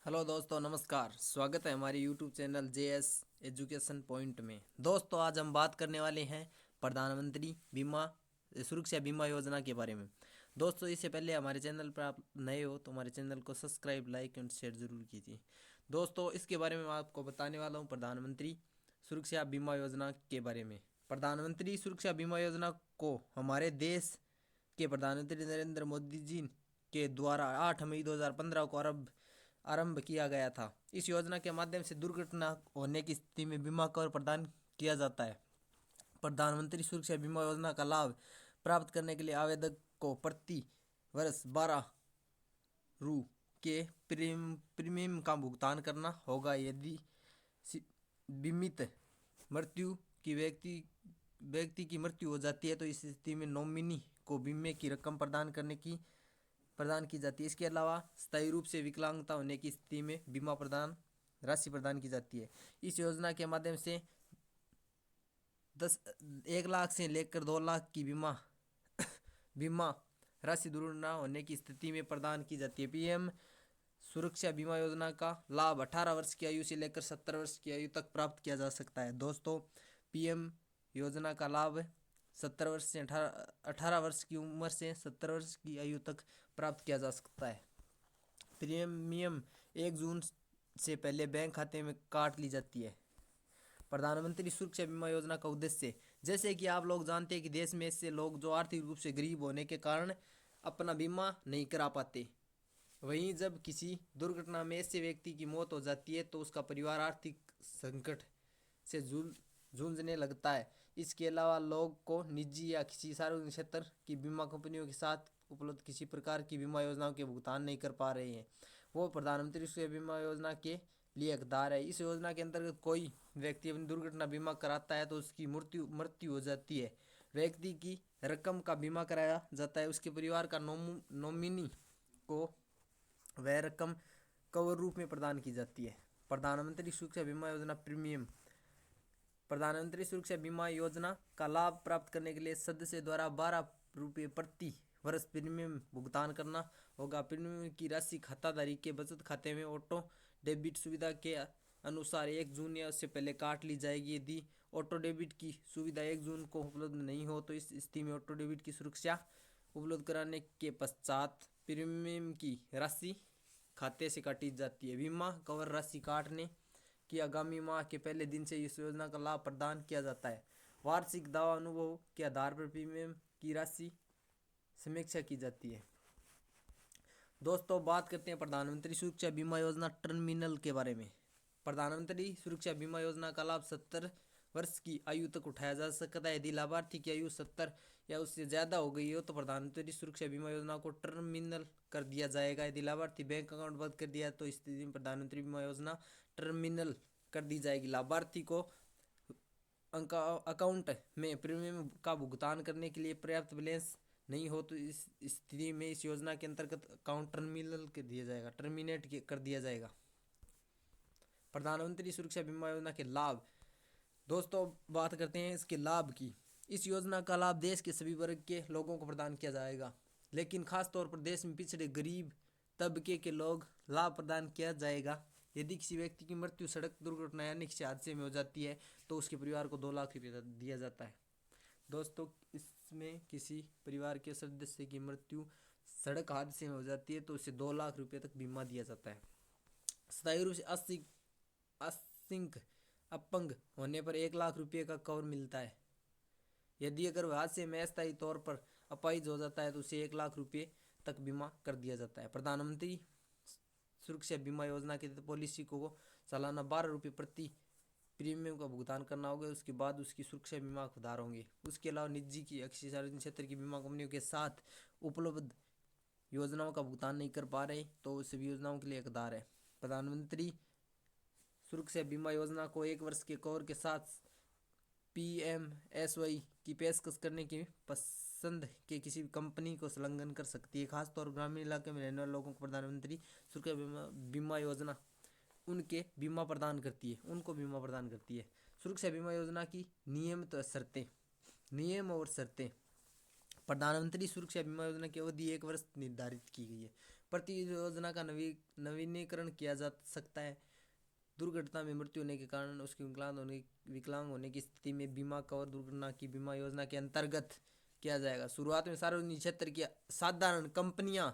Hello दोस्तों, नमस्कार। स्वागत है हमारे YouTube channel JS education point में। दोस्तों, आज हम बात करने वाले हैं प्रधानमंत्री बीमा सुरक्षा बीमा योजना के बारे में। दोस्तों, इससे पहले हमारे चैनल पर आप नए हो तो हमारे चैनल को सब्सक्राइब, लाइक एंड शेयर जरूर कीजिए। दोस्तों, इसके बारे में मैं आपको बताने वाला हूँ प्रधानमंत्री सुरक्षा बीमा योजना के बारे में। प्रधानमंत्री सुरक्षा बीमा योजना को हमारे देश के प्रधानमंत्री नरेंद्र मोदी जी के द्वारा 8 मई 2015 को आरंभ किया गया था। इस योजना के माध्यम से दुर्घटना होने की स्थिति में बीमा कवर प्रदान किया जाता है। प्रधानमंत्री सुरक्षा बीमा योजना का लाभ प्राप्त करने के लिए आवेदक को प्रति वर्ष 12 रु के प्रीमियम का भुगतान करना होगा। यदि बीमित मृत्यु की व्यक्ति की मृत्यु हो जाती है तो इस स्थिति में नॉमिनी को बीमे की रकम प्रदान की जाती है। इसके अलावा स्थायी रूप से विकलांगता होने की स्थिति में बीमा राशि प्रदान की जाती है। इस योजना के माध्यम से 1 लाख से लेकर 2 लाख की बीमा राशि दुर्घटना होने की स्थिति में प्रदान की जाती है। पीएम सुरक्षा बीमा योजना का लाभ 18 वर्ष की आयु से लेकर 70 वर्ष की आयु तक प्राप्त किया जा सकता है। दोस्तों, पीएम योजना का लाभ 70 वर्ष से 18 वर्ष की उम्र से 70 वर्ष की आयु तक प्राप्त किया जा सकता है। प्रीमियम 1 जून से पहले बैंक खाते में काट ली जाती है। प्रधानमंत्री सुरक्षा बीमा योजना का उद्देश्य, जैसे कि आप लोग जानते हैं कि देश में ऐसे लोग जो आर्थिक रूप से गरीब होने के कारण अपना बीमा नहीं करा पाते। वहीं जब किसी दुर्घटना में ऐसे व्यक्ति की मौत हो जाती है तो उसका परिवार आर्थिक संकट से जूझने लगता है। इसके अलावा लोग को निजी या किसी सार्वजनिक क्षेत्र की बीमा कंपनियों के साथ उपलब्ध किसी प्रकार की बीमा योजनाओं के भुगतान नहीं कर पा रहे हैं, वो प्रधानमंत्री सुरक्षा बीमा योजना के लिए हकदार है। इस योजना के अंतर्गत कोई व्यक्ति अपनी दुर्घटना बीमा कराता है तो उसकी मृत्यु हो जाती है, व्यक्ति की रकम का बीमा कराया जाता है। उसके परिवार का नॉमिनी को वह रकम कवर रूप में प्रदान की जाती है। प्रधानमंत्री सुरक्षा बीमा योजना प्रीमियम। प्रधानमंत्री सुरक्षा बीमा योजना का लाभ प्राप्त करने के लिए सदस्य द्वारा 12 रुपये प्रति वर्ष प्रीमियम भुगतान करना होगा। प्रीमियम की राशि खाताधारी के बचत खाते में ऑटो डेबिट सुविधा के अनुसार 1 जून या उससे पहले काट ली जाएगी। यदि ऑटो डेबिट की सुविधा 1 जून को उपलब्ध नहीं हो तो इस स्थिति में ऑटो डेबिट की सुरक्षा उपलब्ध कराने के पश्चात प्रीमियम की राशि खाते से काटी जाती है। बीमा कवर राशि काटने की आगामी माह के पहले दिन से इस योजना का लाभ प्रदान किया जाता है। वार्षिक दावा अनुभव के आधार पर प्रीमियम की राशि समीक्षा की जाती है। दोस्तों, बात करते हैं प्रधानमंत्री सुरक्षा बीमा योजना टर्मिनल के बारे में। प्रधानमंत्री सुरक्षा बीमा योजना का लाभ 70 वर्ष की आयु तक उठाया जा सकता है। यदि लाभार्थी की आयु 70 या उससे ज़्यादा हो गई हो तो प्रधानमंत्री सुरक्षा बीमा योजना को टर्मिनल कर दिया जाएगा। यदि लाभार्थी बैंक अकाउंट बंद कर दिया तो इस स्थिति में प्रधानमंत्री बीमा योजना टर्मिनल कर दी जाएगी। लाभार्थी को अकाउंट में प्रीमियम का भुगतान करने के लिए पर्याप्त बैलेंस नहीं हो तो इस स्थिति में इस योजना के अंतर्गत अकाउंट टर्मिनेट कर दिया जाएगा। प्रधानमंत्री सुरक्षा बीमा योजना के लाभ। दोस्तों, बात करते हैं इसके लाभ की। इस योजना का लाभ देश के सभी वर्ग के लोगों को प्रदान किया जाएगा, लेकिन खास तौर पर देश में पिछड़े गरीब तबके के लोग लाभ प्रदान किया जाएगा। यदि किसी व्यक्ति की मृत्यु सड़क दुर्घटना या किसी हादसे में हो जाती है तो उसके परिवार को 2 लाख रुपये दिया जाता है। दोस्तों, इसमें किसी परिवार के सदस्य की मृत्यु सड़क हादसे में हो जाती है तो उसे 2 लाख रुपये तक बीमा दिया जाता है। स्थायी रूप से अपंग होने पर 1 लाख रुपये का कवर मिलता है। यदि अगर हादसे में अस्थायी तौर पर अपाहिज हो जाता है तो उसे 1 लाख रुपये तक बीमा कर दिया जाता है। प्रधानमंत्री सुरक्षा बीमा योजना के तहत पॉलिसी को सालाना 12 रुपये प्रति प्रीमियम का भुगतान करना होगा। उसके बाद उसकी सुरक्षा बीमा हकदार होंगे। उसके अलावा निजी की सार्वजनिक क्षेत्र की बीमा कंपनियों के साथ उपलब्ध योजनाओं का भुगतान नहीं कर पा रहे तो सभी योजनाओं के लिए हकदार है। प्रधानमंत्री सुरक्षा बीमा योजना को 1 वर्ष के कवर के साथ PMSY की पेशकश करने की पसंद के किसी भी कंपनी को संलग्न कर सकती है। खासतौर ग्रामीण इलाके में रहने वाले लोगों को प्रधानमंत्री सुरक्षा बीमा योजना उनको बीमा प्रदान करती है। सुरक्षा बीमा योजना की नियम और शर्तें। प्रधानमंत्री सुरक्षा बीमा योजना की अवधि 1 वर्ष निर्धारित की गई है। प्रति योजना का नवीनीकरण किया जा सकता है। दुर्घटना में मृत्यु होने के कारण उसके विकलांग होने की स्थिति में बीमा कवर दुर्घटना की बीमा योजना के अंतर्गत किया जाएगा। शुरुआत में सार्वजनिक क्षेत्र की साधारण कंपनियां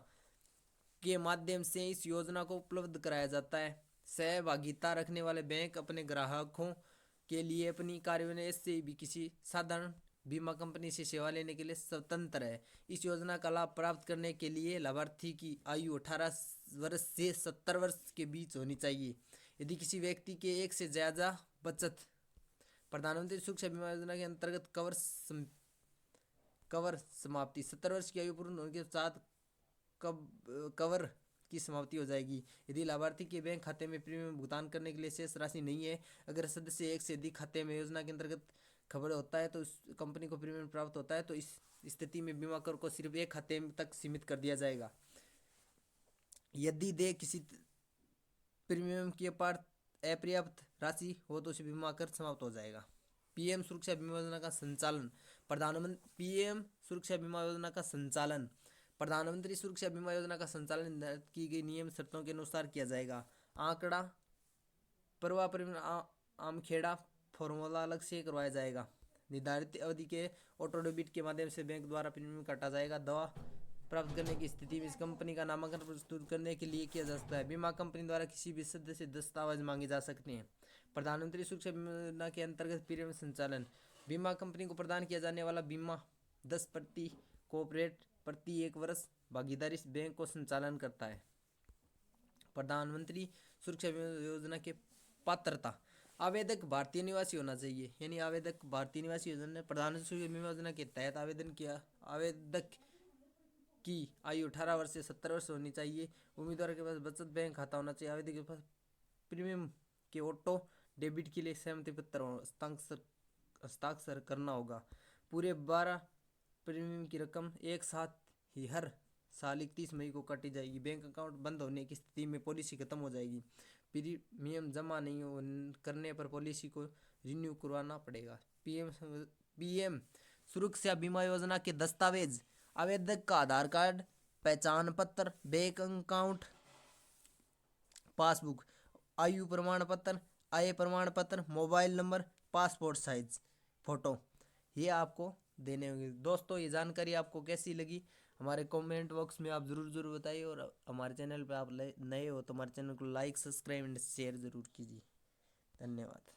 के माध्यम से इस योजना को उपलब्ध कराया जाता है। सहभागिता रखने वाले बैंक अपने ग्राहकों के लिए अपनी कार्यविधि से भी किसी साधारण बीमा कंपनी से सेवा लेने के लिए स्वतंत्र है। इस योजना का लाभ प्राप्त करने के लिए लाभार्थी की आयु 18 वर्ष से 70 वर्ष के बीच होनी चाहिए। यदि किसी व्यक्ति के एक से ज़्यादा बचत प्रधानमंत्री सुरक्षा बीमा योजना के अंतर्गत कवर समाप्ति 70 वर्ष की आयु पूर्ण होने के साथ कवर की समाप्ति हो जाएगी। यदि लाभार्थी के बैंक खाते में प्रीमियम भुगतान करने के लिए शेष राशि नहीं है, अगर सदस्य एक से अधिक खाते में योजना के अंतर्गत खबर होता है तो उस कंपनी को प्रीमियम प्राप्त होता है, तो इस स्थिति में बीमा कर को सिर्फ एक खाते तक सीमित कर दिया जाएगा। यदि दे किसी प्रीमियम की अपर्याप्त राशि हो तो उसे बीमा कर समाप्त हो जाएगा। पीएम सुरक्षा बीमा योजना का संचालन पीएम सुरक्षा बीमा योजना का संचालन प्रधानमंत्री सुरक्षा बीमा योजना का संचालन निर्धारित की गई नियम शर्तों के अनुसार किया जाएगा। आंकड़ा परवा आमखेड़ा फॉर्मूला अलग से करवाया जाएगा। निर्धारित अवधि के ऑटो डेबिट के माध्यम से बैंक द्वारा प्रीमियम काटा जाएगा। दवा प्राप्त करने की स्थिति में इस कंपनी का नामांकन प्रस्तुत करने के लिए किया जा सकता है। बीमा कंपनी द्वारा किसी भी सदस्य से दस्तावेज मांगे जा सकते हैं। प्रधानमंत्री सुरक्षा बीमा योजना के अंतर्गत प्रीमियम संचालन बीमा कंपनी को प्रदान किया जाने वाला बीमा 10% कॉर्पोरेट प्रति 1 वर्ष भागीदारी बैंक को संचालन करता है। प्रधानमंत्री सुरक्षा बीमा योजना के पात्रता आवेदक भारतीय निवासी होना चाहिए, यानी आवेदक भारतीय निवासी योजना प्रधानमंत्री सुरक्षा बीमा योजना के तहत आवेदन किया आवेदक की आयु 18 वर्ष से 70 वर्ष होनी चाहिए। उम्मीदवार के पास बचत बैंक खाता होना चाहिए। आवेदक के पास प्रीमियम के ऑटो डेबिट के लिए सहमति पत्र हस्ताक्षर करना होगा। पूरे 12 प्रीमियम की रकम एक साथ ही हर साल 31 मई को काटी जाएगी। बैंक अकाउंट बंद होने की स्थिति में पॉलिसी खत्म हो जाएगी। प्रीमियम जमा नहीं करने पर पॉलिसी को रिन्यू करवाना पड़ेगा। पीएम सुरक्षा बीमा योजना के दस्तावेज आवेदक का आधार कार्ड, पहचान पत्र, बैंक अकाउंट पासबुक, आयु प्रमाण पत्र, आय प्रमाण पत्र, mobile number, passport size photo, ये आपको देने होंगे। दोस्तों, ये जानकारी आपको कैसी लगी हमारे कमेंट बॉक्स में आप ज़रूर बताइए, और हमारे चैनल पे आप नए हो तो हमारे चैनल को लाइक, सब्सक्राइब एंड शेयर ज़रूर कीजिए। धन्यवाद।